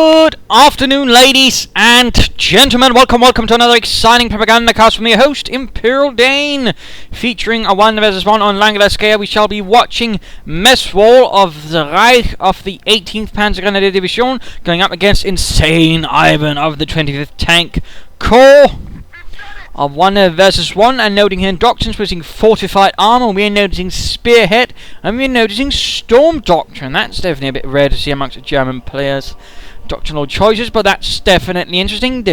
Good afternoon, ladies and gentlemen. Welcome to another exciting Propagandacast from your host, Imperial Dane. Featuring a 1 vs 1 on Langraskaya, we shall be watching mephswall of the Reich of the 18th Panzergrenadier Division going up against Insaneivan of the 25th Tank Corps. Of 1 vs 1, and noting here in doctrines, we're seeing fortified armor, we're noticing spearhead, and we're noticing storm doctrine. That's definitely a bit rare to see amongst the German players. Doctrinal choices, but that's definitely interesting.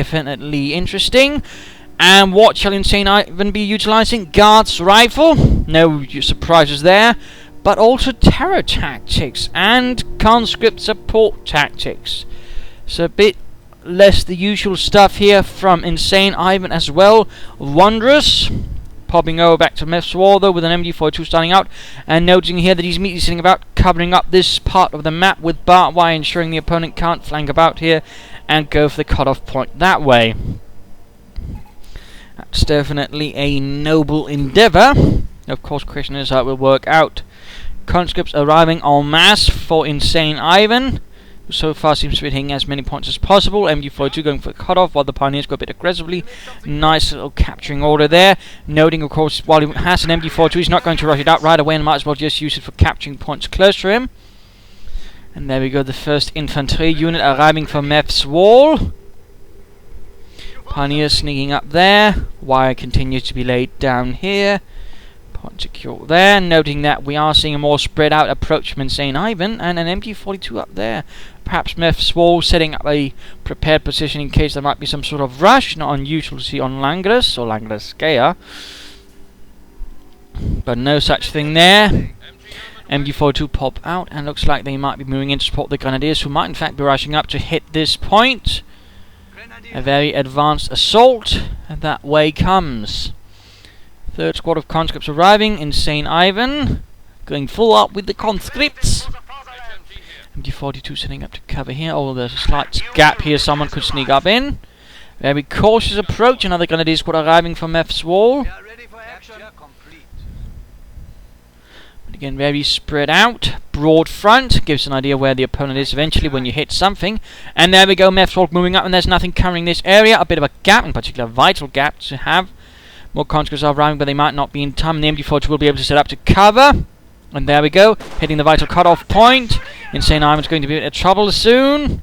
And what shall Insaneivan be utilizing? Guards rifle, no surprises there, but also terror tactics and conscript support tactics. So a bit less the usual stuff here from Insaneivan as well. Wondrous. Popping over back to mephswall though with an MG42 starting out, and noting here that he's immediately sitting about covering up this part of the map with barbed wire, ensuring the opponent can't flank about here and go for the cutoff point that way. That's definitely a noble endeavour. Of course, question is how it will work out. Conscripts arriving en masse for Insaneivan. So far seems to be hitting as many points as possible. MG42 going for the cutoff while the Pioneers go a bit aggressively. Nice little capturing order there. Noting, of course, while he has an MG42, he's not going to rush it out right away and might as well just use it for capturing points close to him. And there we go, the first infantry unit arriving from mephswall. Pioneers sneaking up there. Wire continues to be laid down here. Point secure there. Noting that we are seeing a more spread out approach from Insaneivan and an MG42 up there. Perhaps mephswall setting up a prepared position in case there might be some sort of rush. Not unusual to see on Langras or Langraskaya, but no such thing there. MG42 pop out, and looks like they might be moving in to support the Grenadiers, who might in fact be rushing up to hit this point. A very advanced assault, and that way comes. Third squad of conscripts arriving. Insaneivan going full up with the conscripts. MG42 setting up to cover here, although there's a slight gap here someone could sneak up in. Very cautious approach. Another Grenadier squad arriving from mephswall. But again, very spread out. Broad front. Gives an idea where the opponent is eventually when you hit something. And there we go, mephswall moving up, and there's nothing covering this area. A bit of a gap, in particular a vital gap to have. More conscripts are arriving, but they might not be in time. The MG42 will be able to set up to cover. And there we go, hitting the vital cutoff point. Insaneivan's going to be in trouble soon.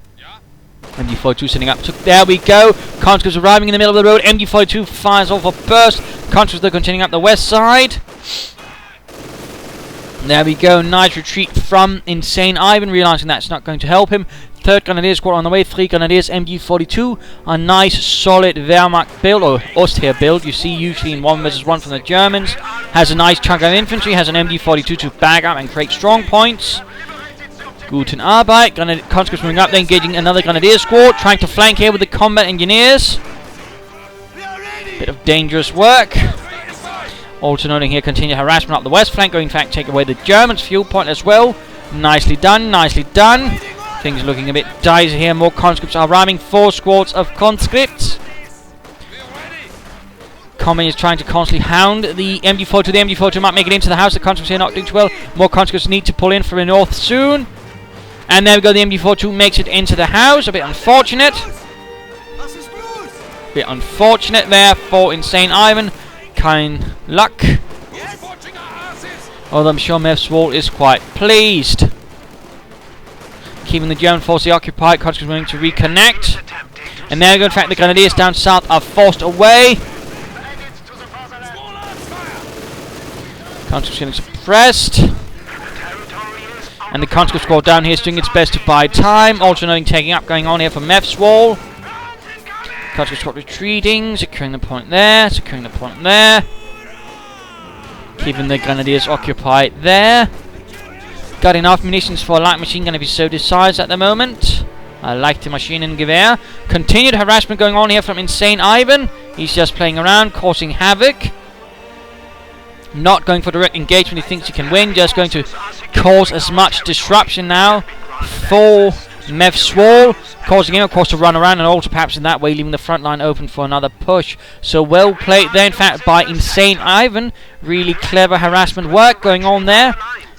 MG42 setting up to... There we go. Conscripts arriving in the middle of the road. MG42 fires off a burst. Conscripts are continuing up the west side. There we go. Nice retreat from Insaneivan, realizing that's not going to help him. Third Grenadier squad on the way. 3 Grenadiers, MG42. A nice solid Wehrmacht build, or Ostheer build, you see usually in 1 vs 1 from the Germans. Has a nice chunk of infantry, has an MG42 to bag up and create strong points. Guten Arbeit. Conscripts moving up, then engaging another Grenadier squad, trying to flank here with the combat engineers. Bit of dangerous work. Also noting here, continued harassment up the west flank, going in fact take away the Germans' fuel point as well. Nicely done, nicely done. Things looking a bit dicey here. More conscripts are arriving. 4 squads of conscripts. Common is trying to constantly hound the MG42. The MG42 might make it into the house. The conscripts here not doing too well. More conscripts need to pull in from the north soon. And there we go. The MG42 makes it into the house. A bit unfortunate. Bit unfortunate there for Insaneivan. Kind luck. Although I'm sure mephswall is quite pleased. Keeping the German forces occupied. Conscripts willing to reconnect. And there we go. In fact, the Grenadiers down south are forced away. Conscripts getting suppressed. And the conscript squad down here is doing its best to buy time. Also noting taking up going on here for mephswall. Conscript squad retreating. Securing the point there. Securing the point there. Keeping the Grenadiers occupied there. Got enough munitions for a light machine gun if he's so decides at the moment. I like the Maschinengewehr. Continued harassment going on here from Insaneivan. He's just playing around, causing havoc. Not going for direct engagement. He thinks he can win. Just going to cause as much disruption now for mephswall, causing him, of course, to run around and also perhaps in that way leaving the front line open for another push. So well played there, in fact, by Insaneivan. Really clever harassment work going on there.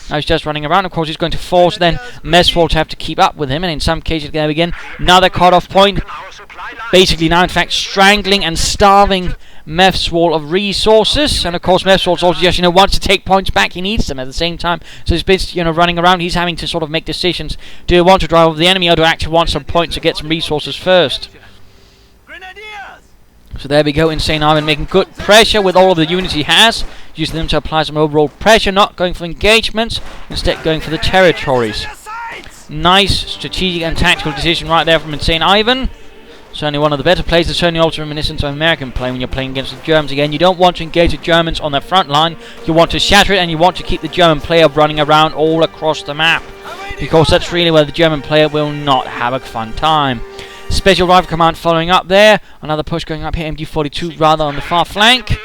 Now he's just running around. Of course, he's going to force then mephswall to have to keep up with him, and in some cases, there again, another cut-off point. Basically now, in fact, strangling and starving mephswall of resources, and of course mephswall also just wants to take points back. He needs them at the same time, so he's basically running around. He's having to sort of make decisions: do you want to drive over the enemy, or do I actually want some points to get some resources first? So there we go, Insaneivan making good pressure with all of the units he has, using them to apply some overall pressure, not going for engagements, instead going for the territories. Nice strategic and tactical decision right there from Insaneivan. Certainly one of the better plays, certainly also reminiscent of American play when you're playing against the Germans. Again, you don't want to engage the Germans on their front line, you want to shatter it, and you want to keep the German player running around all across the map, because that's really where the German player will not have a fun time. Special Rifle Command following up there, another push going up here, MG42 rather on the far flank.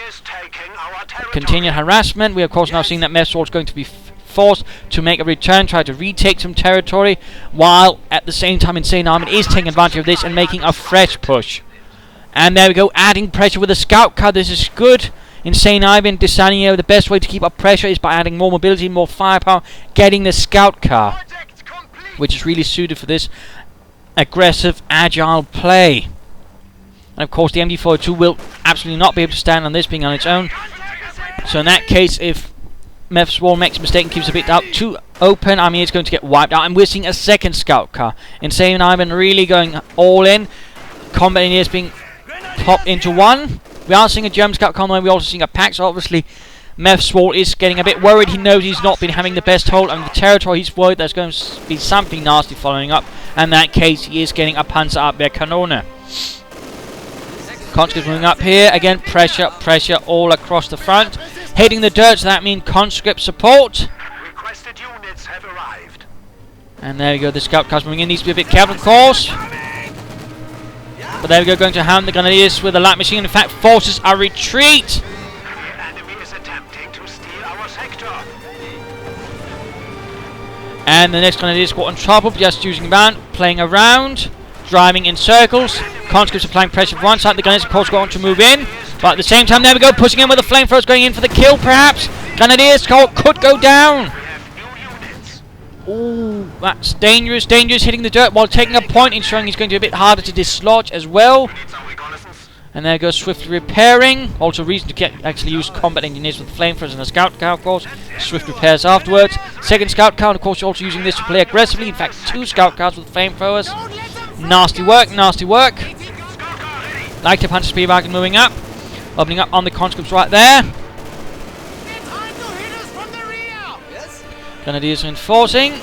Continued harassment. We of course now seeing that mephswall is going to be forced to make a return, try to retake some territory, while at the same time Insaneivan is taking advantage of this and making a fresh push. And there we go, adding pressure with a scout car. This is good. Insaneivan deciding the best way to keep up pressure is by adding more mobility, more firepower, getting the scout car, which is really suited for this aggressive, agile play. And of course the MG42 will absolutely not be able to stand on this being on its own. So in that case, if mephswall makes a mistake and keeps a bit out too open, I mean, it's going to get wiped out. And we're seeing a second scout car. Insaneivan really going all in. Combat engineers being popped into one. We are seeing a German scout car, and we're also seeing a pack. So obviously mephswall is getting a bit worried. He knows he's not been having the best hold on the territory. He's worried there's going to be something nasty following up. And in that case, he is getting a Panzerabwehrkanone. Conscripts moving up here. Again, pressure all across the front. Hitting the dirt, so that means conscript support. Requested units have arrived. And there we go, the scout cars moving in. Needs to be a bit careful, of course. But there we go, going to hound the grenadiers with a light machine. In fact, forces a retreat. The enemy is attempting to steal our sector. And the next grenadier squad on trouble, just using band, playing around, driving in circles. Conscripts applying pressure from one side. The grenadiers, of course, going to move in. But at the same time, there we go, pushing in with the flamethrowers, going in for the kill, perhaps. Grenadiers could go down. Ooh, that's dangerous, hitting the dirt while taking a point, ensuring he's going to be a bit harder to dislodge as well. And there goes swiftly repairing. Also reason to actually use combat engineers with flamethrowers and a scout car, of course. Swift repairs afterwards. Second scout car, and of course, also using this to play aggressively. In fact, 2 scout cars with flamethrowers. Nasty work. Like the Panzer Speedwagon moving up. Opening up on the conscripts right there. Grenadiers reinforcing.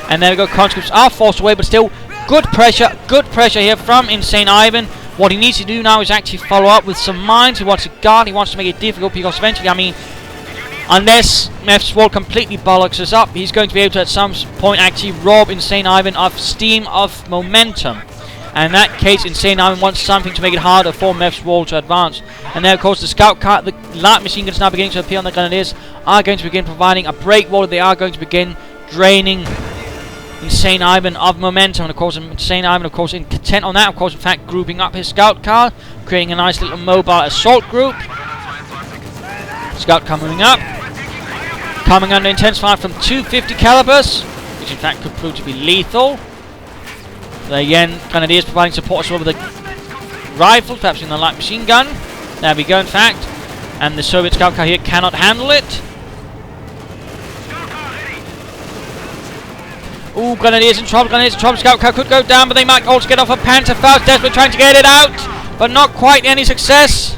And there we go, conscripts are forced away, but still good pressure here from Insaneivan. What he needs to do now is actually follow up with some mines. He wants to guard, he wants to make it difficult, because eventually, I mean, unless mephswall completely bollocks us up, he's going to be able to at some point actually rob Insaneivan of steam, of momentum. And in that case, Insaneivan wants something to make it harder for mephswall to advance. And then, of course, the scout car, the light machine guns now beginning to appear on the grenadiers, are going to begin providing a break wall. They are going to begin draining Insaneivan of momentum. And of course, Insaneivan, of course, intent on that. Of course, in fact, grouping up his scout car, creating a nice little mobile assault group. Scout car moving up, coming under intensify from 250 calibers, which in fact could prove to be lethal. Again, Grenadiers providing support as well with the rifle, perhaps in the light machine gun. There we go, in fact. And the Soviet scout car here cannot handle it. Ooh, Grenadiers in trouble, Scout car could go down, but they might also get off a Panzerfaust. Desperately trying to get it out, but not quite any success.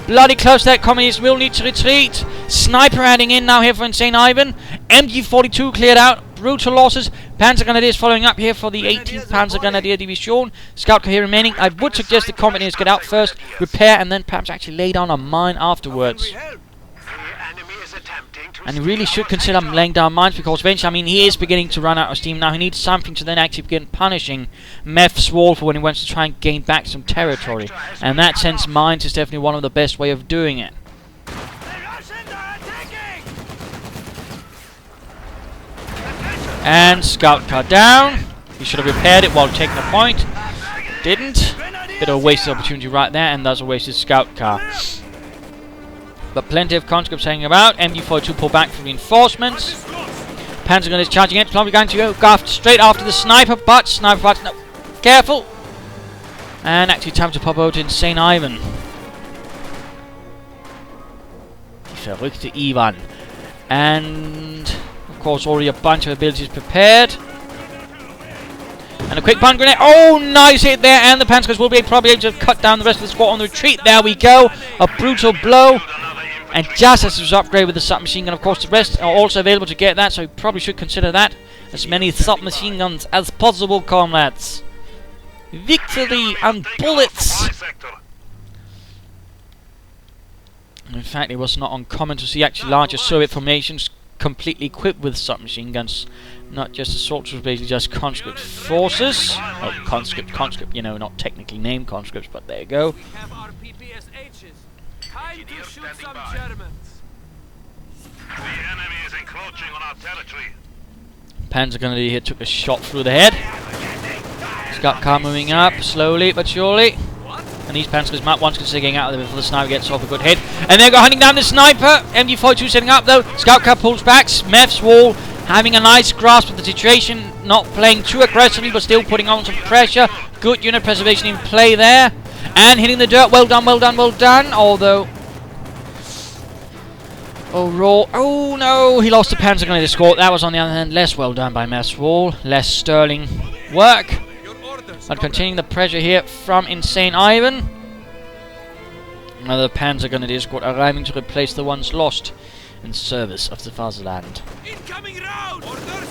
Bloody close there, Communists will need to retreat. Sniper adding in now here for Insaneivan. MG42 cleared out. Brutal losses. Panzer Grenadiers following up here for the 18th Panzer Grenadier Division. Scout car here remaining. I would suggest the combat engineers get out first, repair, and then perhaps actually lay down a mine afterwards. And he really should consider laying down mines, because eventually, I mean, he is beginning to run out of steam now. He needs something to then actually begin punishing mephswall for when he wants to try and gain back some territory. And in that sense, mines is definitely one of the best way of doing it. And scout car down. He should have repaired it while taking a point. Didn't. Bit of a wasted opportunity right there, and thus a wasted scout car. But plenty of conscripts hanging about. MG42 pull back for reinforcements. Panzer gun is charging in. It's probably going to go straight after the sniper, but no. Careful. And actually time to pop out Insaneivan. Verrückte Ivan. And of course already a bunch of abilities prepared. And a quick bomb grenade. Oh, nice hit there. And the Panzers will be probably able to cut down the rest of the squad on the retreat. There we go. A brutal blow. And just as it was upgraded with the submachine gun, of course, the rest are also available to get that. So you probably should consider that. As many submachine guns as possible, comrades. Victory and bullets. In fact, it was not uncommon to see actually larger Soviet formations completely equipped with submachine guns. Not just assault troops, basically just conscript forces. Oh, conscript, you know, not technically named conscripts, but there you go. We have our PPSHs. Time to shoot some Germans. The enemy is encroaching on our territory. Panzer gunner here took a shot through the head. Scout car moving up, slowly but surely. And these Panzers might once consider getting out of there before the sniper gets off a good hit. And they're hunting down the sniper. MG42 setting up though. Scout car pulls back. mephswall having a nice grasp of the situation. Not playing too aggressively, but still putting on some pressure. Good unit preservation in play there. And hitting the dirt. Well done, well done, well done. Although... Oh no, he lost the Panzer gun escort. That was on the other hand less well done by mephswall. Less sterling work. But continuing the pressure here from Insaneivan. Another Panzer gun escort arriving to replace the ones lost in service of the fatherland. Incoming round! Orders!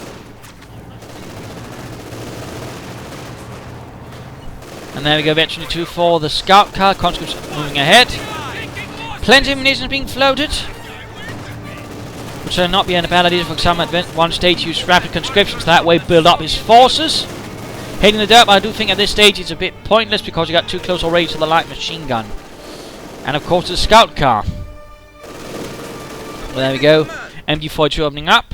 And there we go, veteran 2 for the scout car. Conscripts moving ahead. Plenty of munitions being floated. Which will not be an bad idea for some at one stage. Use rapid conscriptions, that way build up his forces. Hitting the dirt, but I do think at this stage it's a bit pointless because you got too close already to the light machine gun. And of course the scout car. Well, there we go. MG42 opening up.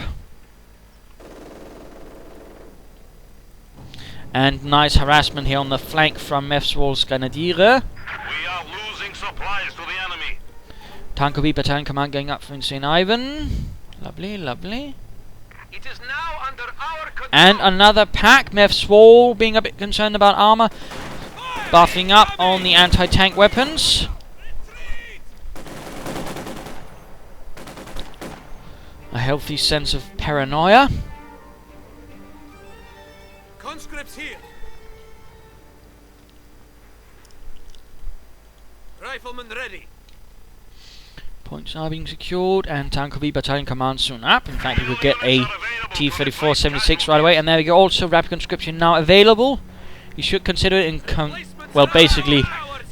And nice harassment here on the flank from mephswall's Grenadiere. We are losing supplies to the enemy. Tankovi battalion command going up for Insaneivan. Lovely, lovely. It is now under our control. And another pack. mephswall being a bit concerned about armor. Buffing up on the anti-tank weapons. A healthy sense of paranoia. Conscripts here. Riflemen ready. Points are being secured, and Tankovi battalion command soon up. In fact, we could get a T-34-76 right away. And there we go. Also, rapid conscription now available. You should consider it in basically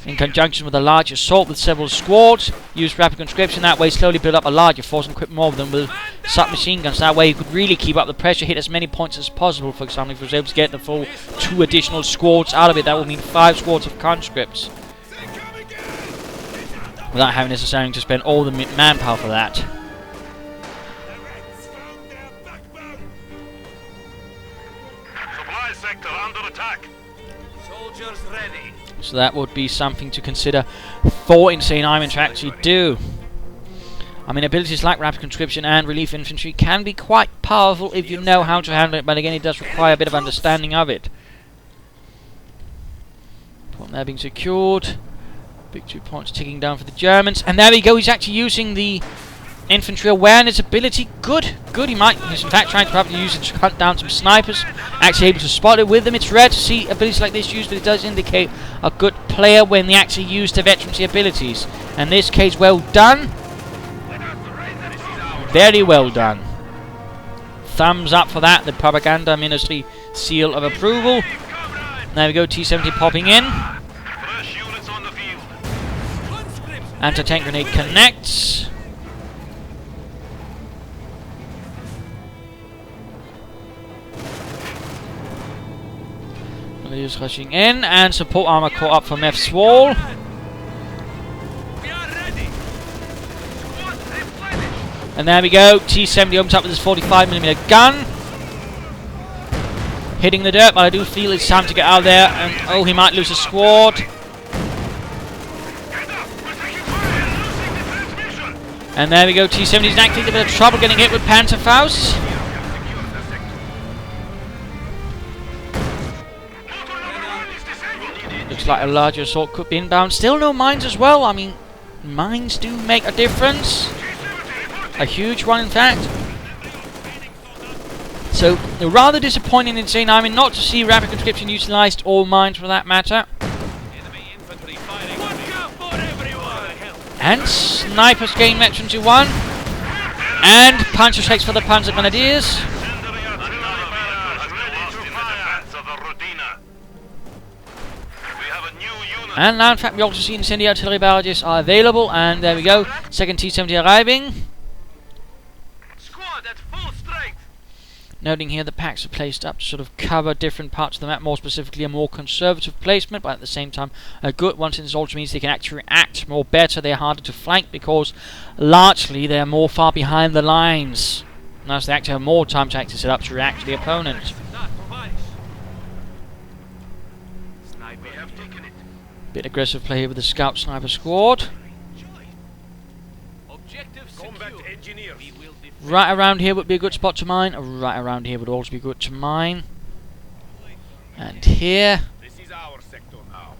in conjunction with a large assault with several squads. Use rapid conscription. That way, slowly build up a larger force and equip more of them with submachine guns. That way, you could really keep up the pressure, hit as many points as possible. For example, if you was able to get the full 2 additional squads out of it, that would mean 5 squads of conscripts. Without having necessarily to spend all the manpower for that. Supply sector under attack. Soldiers ready. So that would be something to consider for Insaneivan to actually do. I mean, abilities like rapid conscription and relief infantry can be quite powerful if you know how to handle it, but again, it does require a bit of understanding of it. Point there being secured. Victory points ticking down for the Germans. And there we go, he's actually using the infantry awareness ability. Good, good. He's in fact trying to probably use it to hunt down some snipers. Actually able to spot it with them. It's rare to see abilities like this used, but it does indicate a good player when they actually use their veterancy abilities. In this case, well done. Very well done. Thumbs up for that. The Propaganda Ministry seal of approval. There we go, T-70 popping in. Anti-tank grenade connects. Is rushing in, and support armor caught up for mephswall. And there we go. T-70 opens up with his 45mm gun. Hitting the dirt, but I do feel it's time to get out of there. And oh, he might lose a squad. And there we go, T-70 is actually in a bit of trouble getting hit with Panzerfaust. Looks like a larger assault could be inbound. Still no mines as well. I mean, mines do make a difference. A huge one, in fact. So, rather disappointing in Insaneivan not to see rapid conscription utilised, or mines for that matter. And snipers gain veteran to 1. And puncher takes for the Panzer Grenadiers. And now, in fact, we also see incendiary artillery barrages are available. And there we go. Second T-70 arriving. Squad at full strength. Noting here the packs are placed up to sort of cover different parts of the map, more specifically a more conservative placement, but at the same time a good one, since it also means they can actually react more better. They're harder to flank because largely they're more far behind the lines. Now so they actually have more time to actually set up to react to the opponent. Bit aggressive play here with the scout sniper squad. Right around here would be a good spot to mine. Right around here would also be good to mine. And here. This is our sector now.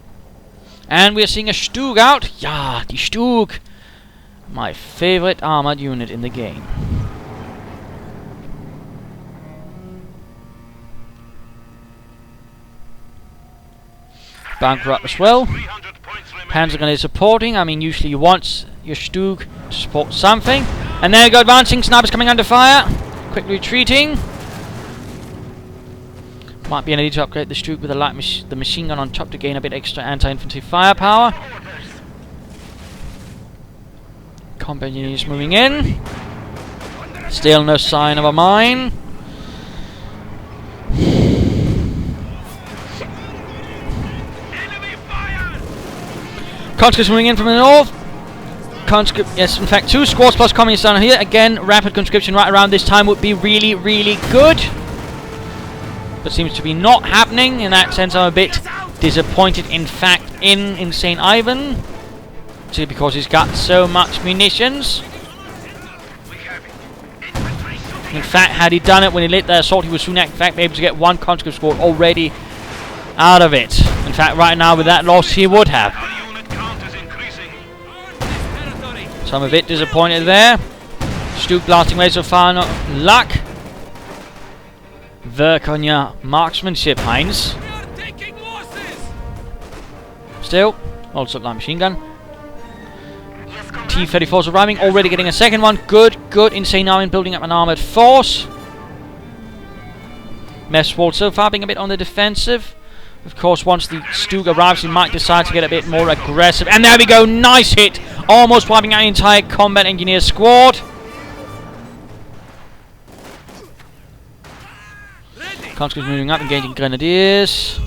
And we're seeing a Stug out. Yeah, die Stug. My favorite armored unit in the game. Bunker up as well. Panzer Grenadier supporting. I mean, usually you want your Stug to support something. And there you go, advancing. Snipers coming under fire. Quickly retreating. Might be an idea to upgrade the Stug with the machine gun on top to gain a bit extra anti-infantry firepower. Combat units moving in. Still no sign of a mine. Conscripts moving in from the north. Yes, in fact, 2 squads plus communists down here. Again, rapid conscription right around this time would be really, really good. But seems to be not happening. In that sense, I'm a bit disappointed, in fact, in Insaneivan. Simply because he's got so much munitions. In fact, had he done it when he lit the assault, he would soon, in fact, be able to get 1 conscript squad already out of it. In fact, right now, with that loss, he would have. So I'm a bit disappointed there. Stug blasting away so far, no luck. Work on your marksmanship, Heinz. Still, also light machine gun. T-34's arriving, already getting a second one. Good, good. Insaneivan building up an armoured force. mephswall so far being a bit on the defensive. Of course, once the Stug arrives, he might decide to get a bit more aggressive. And there we go, nice hit! Almost wiping out the entire combat engineer squad. Conscripts moving up, engaging grenadiers.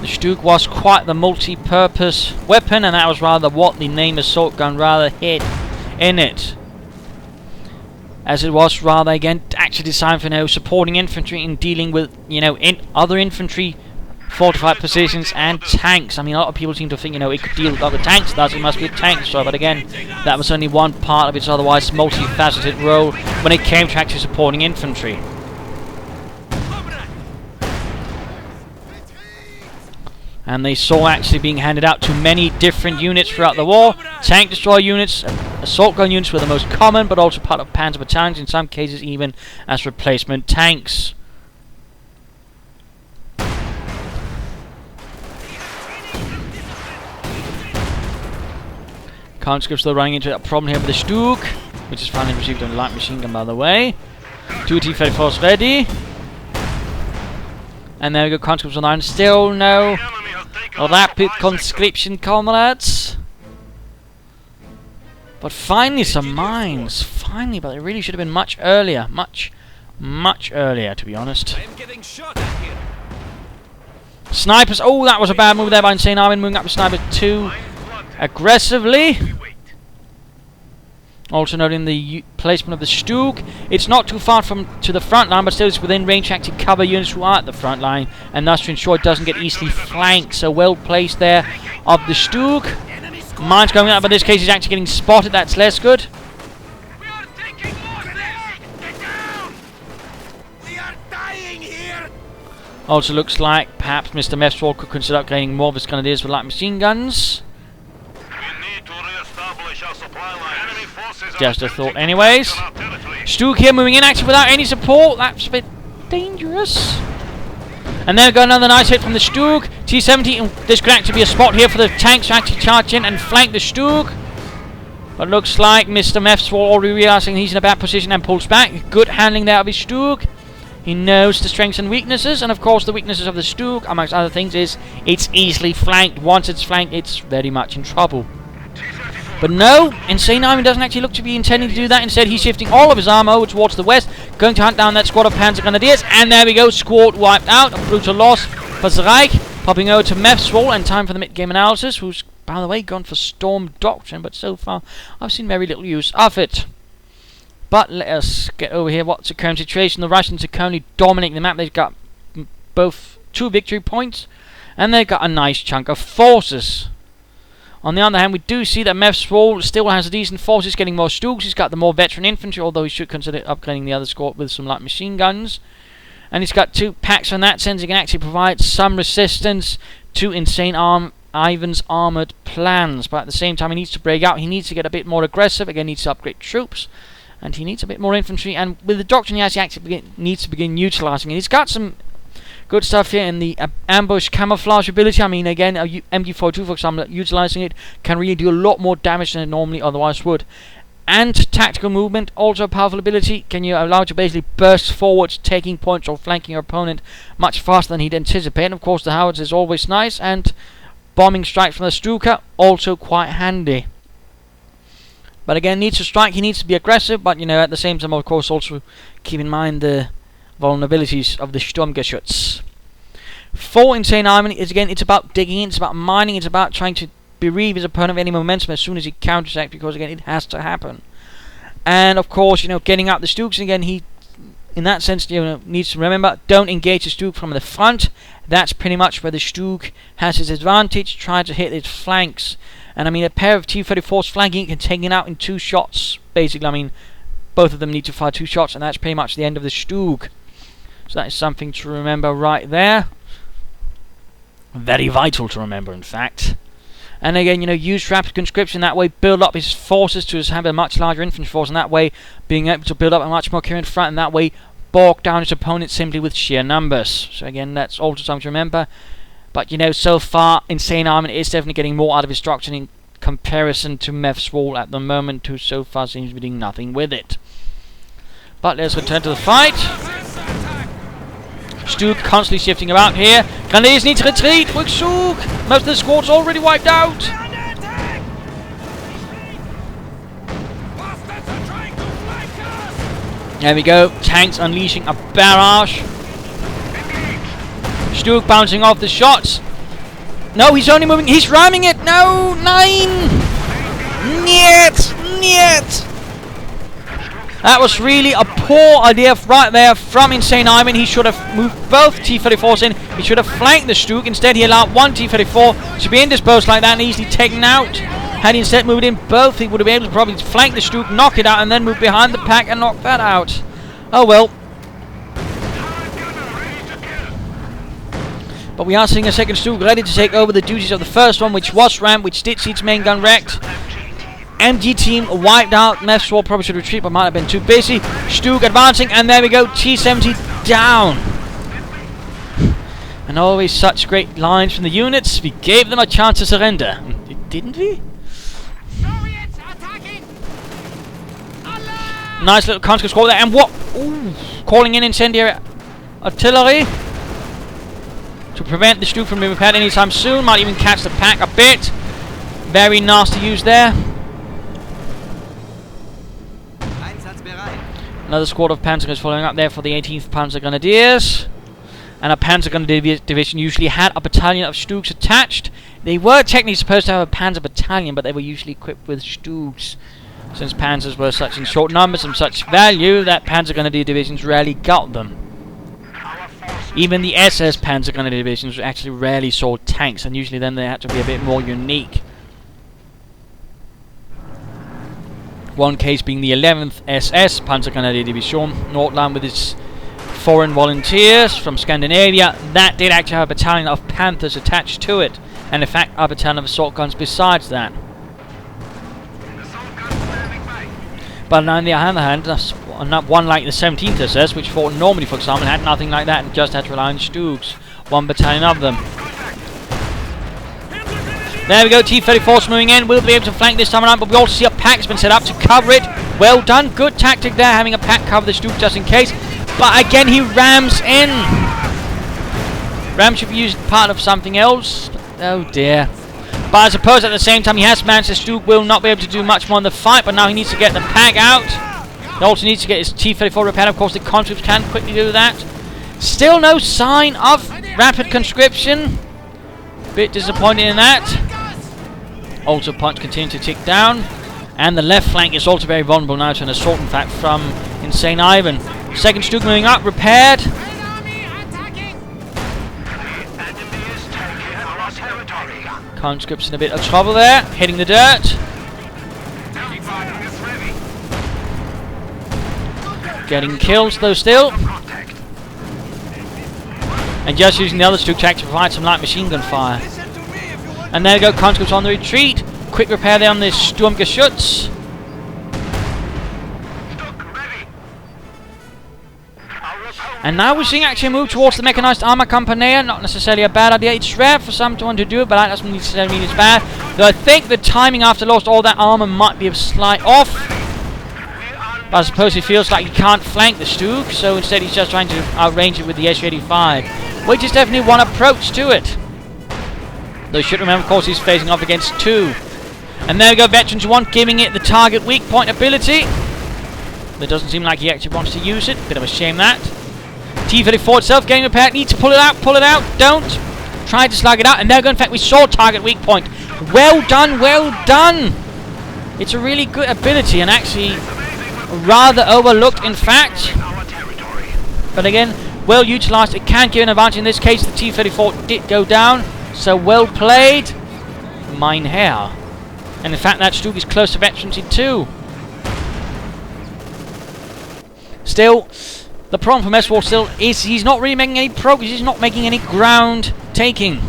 The Stug was quite the multi-purpose weapon, and that was rather what the name assault gun rather hit in it. As it was rather, again, actually designed for supporting infantry and dealing with, other infantry, fortified positions and tanks. I mean, a lot of people seem to think, it could deal with other tanks, thus it must be a tank destroyer. But again, that was only one part of its otherwise multifaceted role when it came to actually supporting infantry. And they saw actually being handed out to many different units throughout the war. Tank destroyer units, assault gun units were the most common, but also part of panzer battalions, in some cases even as replacement tanks. Conscripts though running into a problem here with the Stug, which is finally received on a light machine gun, by the way. 2 T-34s ready. And there we go, conscripts online. Still no rapid conscription, comrades. But finally some mines. Finally, but it really should have been much earlier. Much earlier, to be honest. I am getting shot at here. Snipers. Oh, that was a bad move there by Insaneivan, moving up with Sniper 2 aggressively. Also noting the placement of the Stug. It's not too far to the front line, but still it's within range to actually cover units who are at the front line, and thus to ensure it doesn't get easily flanked. So well placed there of the Stug. Mines going out, but in this case he's actually getting spotted. That's less good. Also looks like perhaps Mr. Mephswall could consider upgrading more of his grenadiers with light machine guns. Just a thought anyways. Stug here moving in active without any support. That's a bit dangerous. And then we've got another nice hit from the Stug. T-70, and this could actually be a spot here for the tanks to actually charge in and flank the Stug. But looks like Mr. Mephswall already realizing he's in a bad position and pulls back. Good handling there of his Stug. He knows the strengths and weaknesses, and of course the weaknesses of the Stug, amongst other things, is it's easily flanked. Once it's flanked, it's very much in trouble. But no, Insaneivan doesn't actually look to be intending to do that. Instead, he's shifting all of his armor over towards the west, going to hunt down that squad of Panzer Grenadiers, and there we go, squad wiped out. A brutal loss for the Reich. Popping over to Mephswall, and time for the mid-game analysis, who's, by the way, gone for Storm Doctrine, but so far I've seen very little use of it. But let us get over here. What's the current situation? The Russians are currently dominating the map. They've got both 2 victory points, and they've got a nice chunk of forces. On the other hand, we do see that Mephswall still has a decent force. He's getting more Stugs. He's got the more veteran infantry, although he should consider upgrading the other squad with some light machine guns. And he's got 2 packs in that sense. He can actually provide some resistance to Insaneivan's armoured plans. But at the same time, he needs to break out. He needs to get a bit more aggressive. Again, he needs to upgrade troops. And he needs a bit more infantry. And with the doctrine, he actually needs to begin utilising it. He's got some good stuff here in the ambush camouflage ability. I mean, again, MG42, for example, utilising it can really do a lot more damage than it normally otherwise would. And tactical movement, also a powerful ability. Can you allow to basically burst forwards, taking points or flanking your opponent much faster than he'd anticipate. And of course, the howitzer is always nice. And bombing strikes from the Stuka, also quite handy. But again, needs to strike, he needs to be aggressive, but you know, at the same time, of course, also keep in mind the vulnerabilities of the Sturmgeschütz. For Insaneivan is again, it's about digging in, it's about mining, it's about trying to bereave his opponent of any momentum as soon as he counterattacks, because again, it has to happen. And of course, you know, getting out the Stugs again, he, in that sense, you know, needs to remember, don't engage the Stug from the front. That's pretty much where the Stug has his advantage. Try to hit its flanks. And I mean, a pair of T-34s flanking can take it out in 2 shots. Basically, I mean, both of them need to fire 2 shots, and that's pretty much the end of the Stug. So that is something to remember right there. Very vital to remember, in fact. And again, you know, use rapid conscription. That way, build up his forces to have a much larger infantry force, and that way, being able to build up a much more coherent front, and that way, bog down his opponent simply with sheer numbers. So again, that's also something to remember. But you know, so far, Insaneivan is definitely getting more out of his doctrine in comparison to Mephswall at the moment, who so far seems to be doing nothing with it. But let's return to the fight. Stug constantly shifting about here. Grenadiers need to retreat. Rückzug. Most of the squad's already wiped out. There we go. Tanks unleashing a barrage. Stug bouncing off the shots. No, he's only moving. He's ramming it. No, 9. Niet. Niet. That was really a poor idea right there from Insaneivan. He should have moved both T-34s in. He should have flanked the Stug. Instead, he allowed one T-34 to be indisposed like that and easily taken out. Had he instead moved in both, he would have been able to probably flank the Stug, knock it out, and then move behind the pack and knock that out. Oh well. But we are seeing a second Stug ready to take over the duties of the first one, which was rammed, which did see its main gun wrecked. MG team wiped out. Mephswall probably should retreat, but might have been too busy. Stug advancing, and there we go. T-70 down. And always such great lines from the units. We gave them a chance to surrender. Didn't we? Nice little conscript squad there. And what? Ooh, calling in incendiary artillery to prevent the Stug from being repaired anytime soon. Might even catch the pack a bit. Very nasty use there. Another squad of Panzer is following up there for the 18th Panzer Grenadiers. And a Panzer Grenadier division usually had a battalion of Stugs attached. They were technically supposed to have a Panzer battalion, but they were usually equipped with Stugs. Since Panzers were such in short numbers and such value, that Panzer Grenadier divisions rarely got them. Even the SS Panzer Grenadier divisions actually rarely saw tanks, and usually then they had to be a bit more unique. One case being the 11th SS Panzer Grenadier Division, Nordland, with its foreign volunteers from Scandinavia. That did actually have a battalion of Panthers attached to it, and in fact a battalion of assault guns besides that. But on the other hand, not one like the 17th SS, which fought in Normandy, for example, had nothing like that and just had to rely on Stoogs. One battalion of them. There we go, T-34's moving in. We'll be able to flank this time around, but we also see a pack's been set up to cover it. Well done, good tactic there, having a pack cover the Stoogs just in case. But again, he rams in. Ram should be used part of something else. Oh dear. But I suppose at the same time he has managed, the Stoog will not be able to do much more in the fight, but now he needs to get the pack out. He also needs to get his T-34 repaired. Of course, the conscripts can quickly do that. Still no sign of rapid conscription. Bit disappointed in that. Also, punch continuing to tick down. And the left flank is also very vulnerable now to an assault, in fact, from Insaneivan. Second Stoog moving up, repaired. Conscripts in a bit of trouble there, hitting the dirt. Getting kills though still. And just using the other Stoog to provide some light machine gun fire. And there we go, conscripts on the retreat. Quick repair there on the Sturmgeschütz. And now we're seeing actually a move towards the mechanized armor company. Not necessarily a bad idea. It's rare for someone to do it, but that doesn't necessarily mean it's bad. Though I think the timing after lost all that armor might be a slight off. But I suppose he feels like he can't flank the Stoog, so instead he's just trying to outrange it with the Su-85, which is definitely one approach to it. Though you should remember, of course, he's facing off against 2. And there we go, Veterans 1 giving it the target weak point ability. It doesn't seem like he actually wants to use it. Bit of a shame that. T-34 itself getting repaired. Need to pull it out. Don't. Try to slug it out. And there we go, in fact, we saw target weak point. Well done, well done. It's a really good ability and actually rather overlooked, in fact. But again, well utilized. It can give an advantage. In this case, the T-34 did go down. So well played. Mein Herr. And in fact, that Stoog is close to veterancy too. Still, the problem for mephswall still is he's not really making any progress. He's not making any ground taking.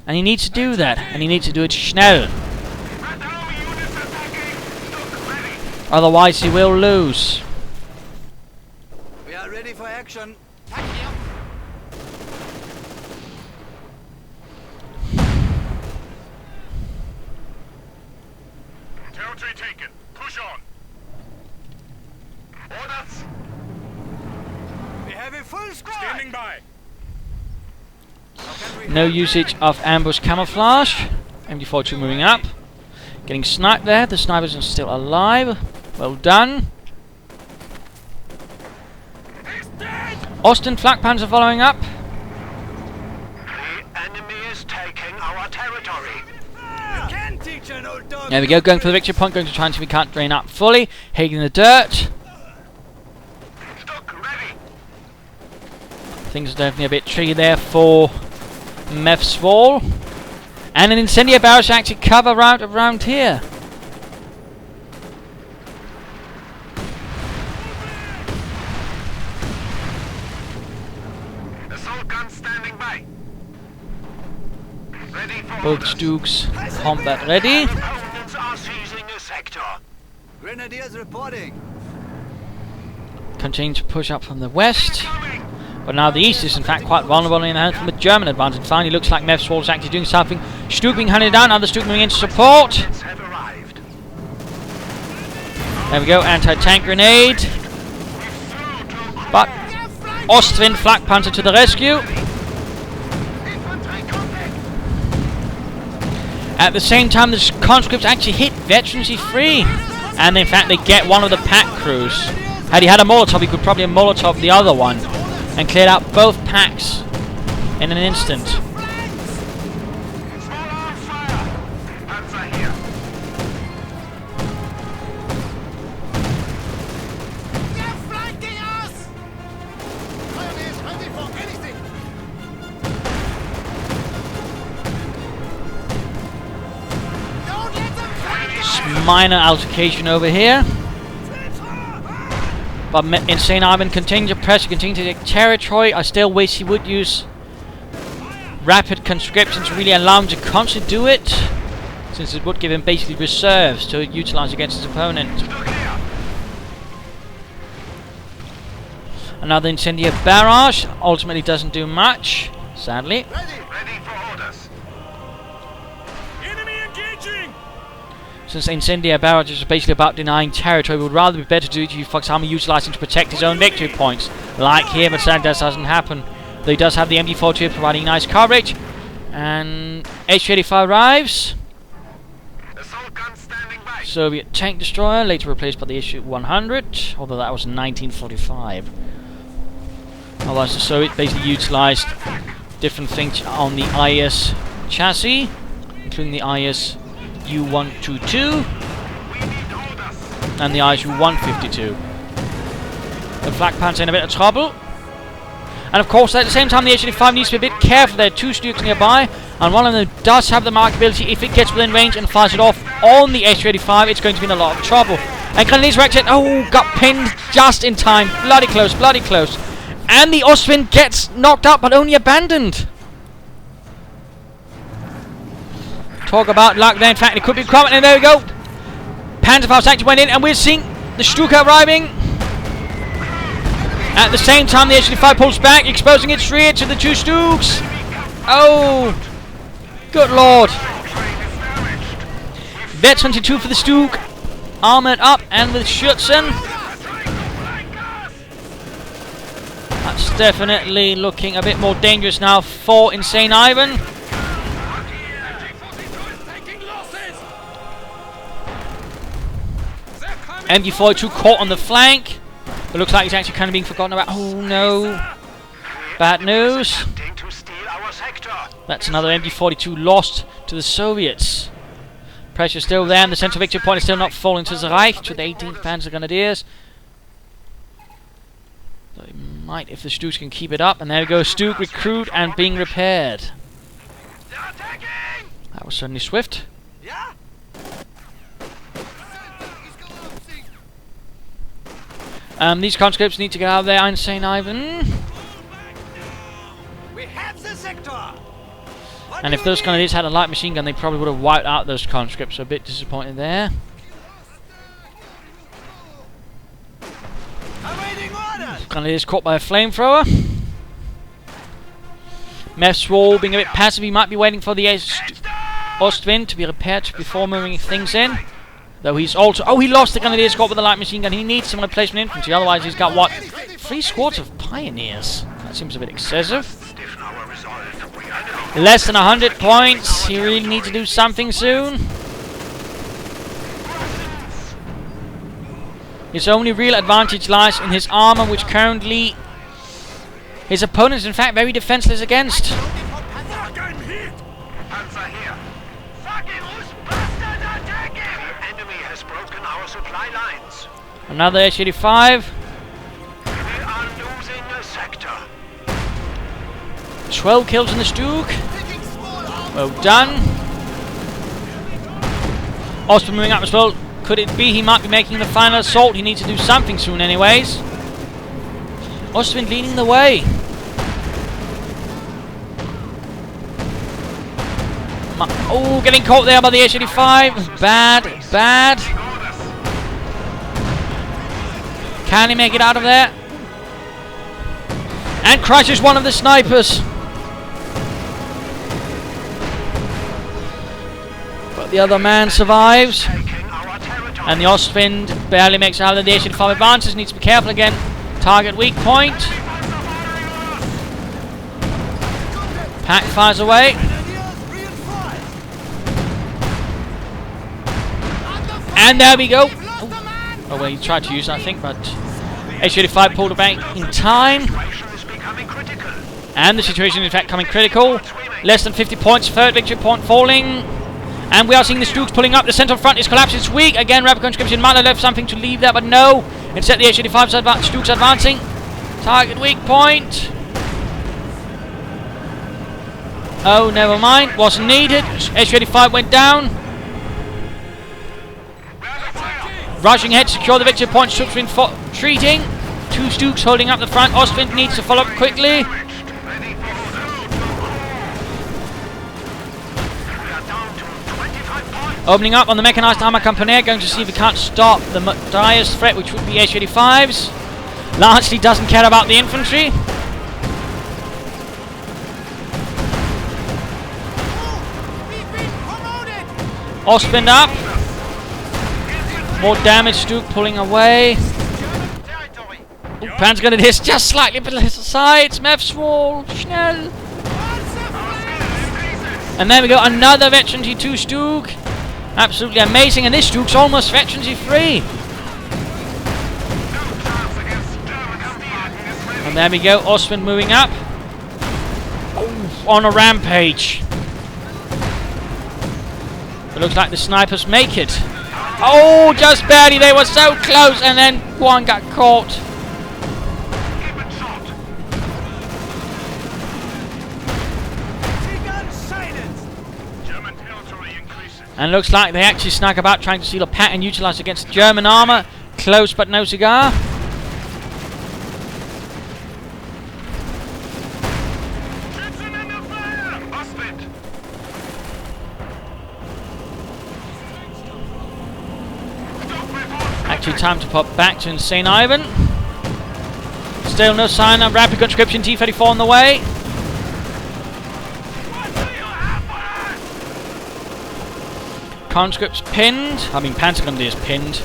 And he needs to do that. And he needs to do it schnell. Otherwise he will lose. We are ready for action. Territory taken. Push on. Orders. We have a full squad. Standing by. No usage of ambush camouflage. MD-42 moving up. Getting sniped there. The snipers are still alive. Well done. Austin Flakpanzer following up. The enemy is taking our territory. You can teach an old dog. There we go, going for the victory point, going to try and see if we can't drain up fully. Hitting the dirt. Things are definitely a bit tricky there for mephswall. And an incendiary barrel should actually cover around here. Assault gun standing by. Ready for Both Stoogs combat ready. opponents are seizing a sector. Grenadiers reporting. Continuing to push up from the west. But now the east is in fact quite vulnerable in the hands from the German advantage. Finally looks like mephswall is actually doing something. Stoog being hunted down, other Stoog moving in to support. Have arrived. There we go, anti-tank grenade. But Ostwind Flakpanzer to the rescue. At the same time, the conscripts actually hit veterancy free. And in fact, they get one of the pack crews. Had he had a Molotov, he could probably have Molotov the other one. And cleared out both packs in an instant. Minor altercation over here. But Insaneivan continue to press, continue to take territory. I still wish he would use rapid conscription to really allow him to constantly do it, since it would give him basically reserves to utilize against his opponent. Another incendiary barrage ultimately doesn't do much, sadly. Ready for orders. Enemy engaging! Since incendiary barrages are basically about denying territory, it would rather be better to do it, for example, utilizing to protect his own victory points, like here, but sadly that doesn't happen. Though he does have the MD-42 providing nice coverage. And H-85 arrives. Assault gun standing by. Soviet tank destroyer, later replaced by the Isu-100, although that was in 1945. Otherwise, the Soviet basically utilized different things on the IS chassis, including the IS U-122 and the IS U-152. The flak pan's in a bit of trouble. And of course, at the same time, the H-85 needs to be a bit careful. There are two Stooks nearby, and one of them does have the markability. If it gets within range and fires it off on the H-85, it's going to be in a lot of trouble. And Grenadiers Rector, oh, got pinned just in time. Bloody close, bloody close. And the Ostwind gets knocked out, but only abandoned. Talk about luck there. In fact, it could be coming, and there we go. Panzerfaust actually went in, and we're seeing the Stuka arriving. At the same time, the H-85 pulls back, exposing its rear to the two Stooks. Oh, good lord. Vet 22 for the Stook, armored up and with Schutzen. That's definitely looking a bit more dangerous now for Insaneivan. MD-42 caught on the flank. It looks like he's actually kind of being forgotten about. Oh no. Bad news. That's another MD-42 lost to the Soviets. Pressure still there, and the central victory point is still not falling to the Reich, to the 18th Panzer Grenadiers. They might if the Stooks can keep it up. And there we go, Stook recruit and being repaired. That was certainly swift. These conscripts need to get out of there, Insaneivan. We have the sector. And if those Grenadiers had a light machine gun, they probably would have wiped out those conscripts. So a bit disappointed there. Grenadiers caught by a flamethrower. Mephswall being a bit passive, he might be waiting for the Ostwind to be repaired before moving things in. Though he's also... Oh, he lost the Grenadiers caught with the light machine gun. He needs some replacement infantry, otherwise he's got, what, 3 squads of pioneers. That seems a bit excessive. Less than 100 points. He really needs to do something soon. His only real advantage lies in his armor, which currently his opponent is in fact very defenseless against. Another H-85. We are losing a sector. 12 kills in the Stook. Well done. Ostwind moving up as well. Could it be he might be making the final assault? He needs to do something soon anyways. Ostwind leading the way. Oh, getting caught there by the H-85. Bad, bad. Can he make it out of there? And crashes one of the snipers. But the other man survives. And the Ostwind barely makes it out of the H-85 advances. Needs to be careful again. Target weak point. Pack fires away. And there we go. Oh, well, he tried to use that, I think, but H-85 pulled it back in time. And the situation is in fact coming critical. Less than 50 points, third victory point falling. And we are seeing the Stooks pulling up. The central front is collapsing. It's weak. Again, rapid conscription might have left something to leave there, but no. Instead, the H-85 Stooks advancing. Target weak point. Oh, never mind. Wasn't needed. H-85 went down. Rushing ahead to secure the victory point. Stooks been retreating. Two Stooks holding up the front. Ostwind needs to follow up quickly. Opening up on the Mechanized Armor Company, going to see if he can't stop the direst threat, which would be H-85s. Largely doesn't care about the infantry. Ostwind up. More damage, Stuke pulling away. Ooh, Panzergrenadier is just slightly below the sides. mephswall, schnell. And there we go, another Veteran T2 Stuke. Absolutely amazing, and this Stuke's almost Veteran free. And there we go, Ostwind moving up. Oh, on a rampage. It looks like the snipers make it. Oh, just barely, they were so close, and then one got caught. And looks like they actually snag about trying to steal a pattern utilised against German armour. Close but no cigar. Actually time to pop back to Insaneivan. Still no sign of rapid conscription. T-34 on the way. Conscripts pinned. I mean, Panzergrenadier is pinned.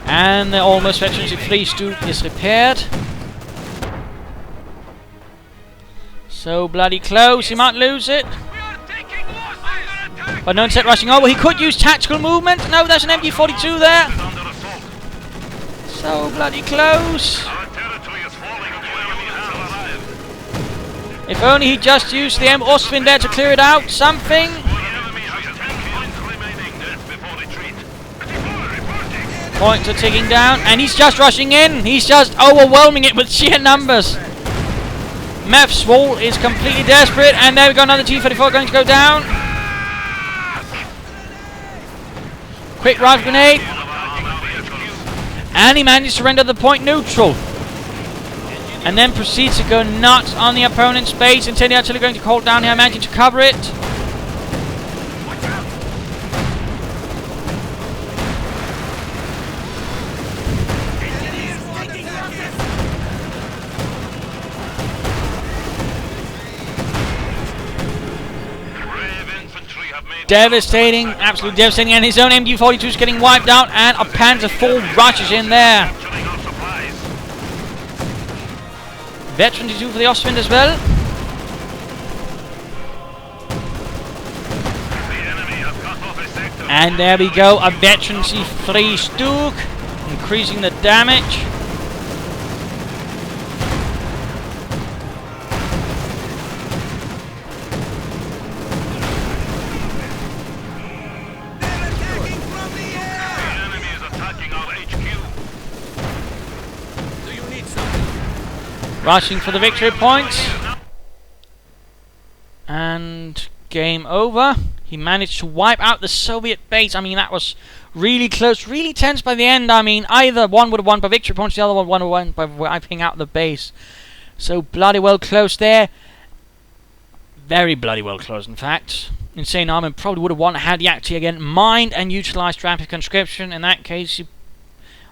And the almost Veteran free Stuke is repaired. So bloody close. He might lose it. But no instead rushing over. He could use tactical movement. No, there's an MG42 there. So bloody close. If only he just used the Ostwind there to clear it out. Something. Points are ticking down. And he's just rushing in. He's just overwhelming it with sheer numbers. mephswall is completely desperate. And there we go. Another T-34 going to go down. Quick rifle grenade. And he managed to render the point neutral. And then proceeds to go nuts on the opponent's base. Instead, actually going to hold down here, managing to cover it. Devastating, absolutely devastating. And his own MG42 is getting wiped out. And a Panzer IV rushes in there. Veteran T2 for the Ostwind as well. And there we go, a Veteran C3 Stuke, increasing the damage. Rushing for the victory points. And game over. He managed to wipe out the Soviet base. I mean, that was really close, really tense by the end. I mean, either one would have won by victory points, the other one would have won by wiping out the base. So bloody well close there. Very bloody well close, in fact. Insaneivan probably would have won had he actually again mined and utilised rapid conscription. In that case,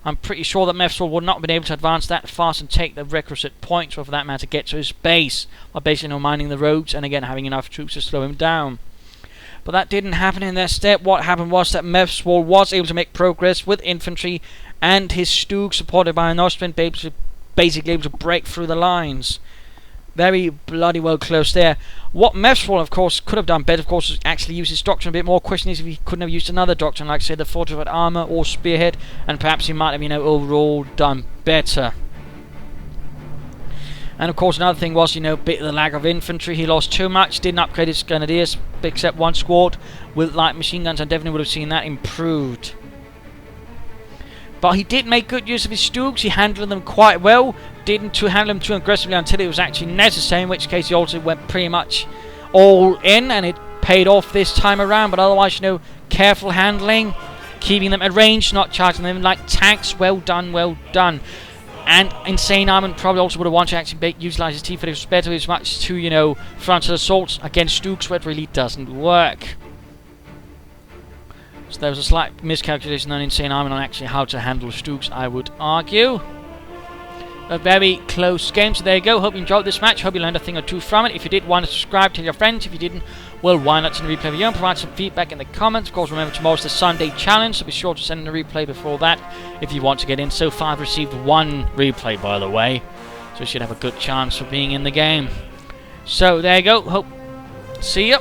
I'm pretty sure that mephswall would not have been able to advance that fast and take the requisite points, or for that matter get to his base, while basically not mining the roads and again having enough troops to slow him down. But that didn't happen in their step. What happened was that mephswall was able to make progress with infantry and his Stuke supported by an Ostwind basically able to break through the lines. Very bloody well close there. What mephswall, of course, could have done better, of course, was actually use his doctrine a bit more. Question is if he couldn't have used another doctrine, like, say, the fortified armour or spearhead, and perhaps he might have, overall done better. And, of course, another thing was, bit of the lack of infantry. He lost too much, didn't upgrade his grenadiers, except one squad with light machine guns, and definitely would have seen that improved. But he did make good use of his Stukes. He handled them quite well. Didn't handle them too aggressively until it was actually necessary, in which case he also went pretty much all in, and it paid off this time around, but otherwise, you know, careful handling, keeping them at range, not charging them like tanks. Well done, well done. And Insaneivan probably also would have wanted to actually utilize his T for this better as much to, you know, frontal assaults against Stooks, where it really doesn't work. So there was a slight miscalculation on Insaneivan on actually how to handle Stooks, I would argue. A very close game, so there you go. Hope you enjoyed this match. Hope you learned a thing or two from it. If you did, want to subscribe, tell your friends. If you didn't, well, why not send a replay video and provide some feedback in the comments. Of course, remember tomorrow's the Sunday challenge, so be sure to send in a replay before that if you want to get in. So far, I've received 1 replay, by the way, so you should have a good chance for being in the game. So there you go. Hope. See ya.